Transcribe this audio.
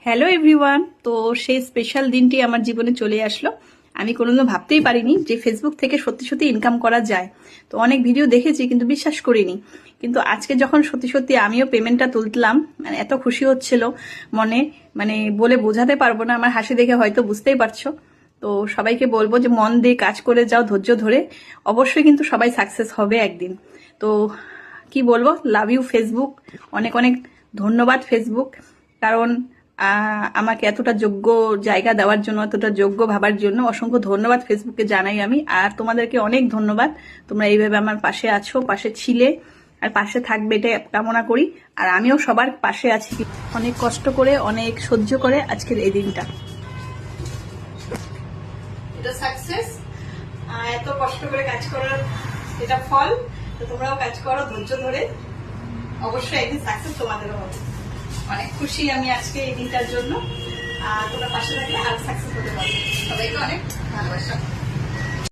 Hello everyone. তো সেই special দিনটি আমার জীবনে চলে আসলো। আমি কোনোদিনও ভাবতেই পারিনি যে ফেসবুক থেকে সত্যি সত্যি ইনকাম করা যায়। তো অনেক ভিডিও দেখেছি কিন্তু বিশ্বাস করিনি। কিন্তু আজকে যখন সত্যি সত্যি আমিও পেমেন্টটা তুললাম, মানে এত খুশি হচ্ছিল মনে, মানে বলে বোঝাতে পারবো না। আমার হাসি দেখে হয়তো বুঝতেই পারছো। তো সবাইকে বলবো যে মন দিয়ে কাজ করে যাও, ধৈর্য ধরে, অবশ্যই কিন্তু সবাই সাকসেস হবে একদিন। তো কি বলবো, লাভ ইউ ফেসবুক। অনেক অনেক ধন্যবাদ ফেসবুক, কারণ আমাকে এতটা যোগ্য জায়গা দেওয়ার জন্য, এতটা যোগ্য ভাবার জন্য অসংখ্য ধন্যবাদ ফেসবুককে জানাই আমি। আর তোমাদেরকে অনেক ধন্যবাদ, তোমরা এইভাবে আমার পাশে আছো, পাশে ছিলে আর পাশে থাকবে, এটা কামনা করি। আর আমিও সবার পাশে আছি, অনেক কষ্ট করে, অনেক সহ্য করে আজকের এই দিনটা। এটা সাকসেস, এত কষ্ট করে কাজ করার এটা ফল। তো তোমরাও কাজ করো ধৈর্য ধরে, অবশ্যই একদিন সাকসেস তোমাদেরও হবে। অনেক খুশি আমি আজকে এই দিনটার জন্য। তোমরা পাশে থাকলে আর সাকসেস হতে পারবে। সবাইকে অনেক ভালোবাসা।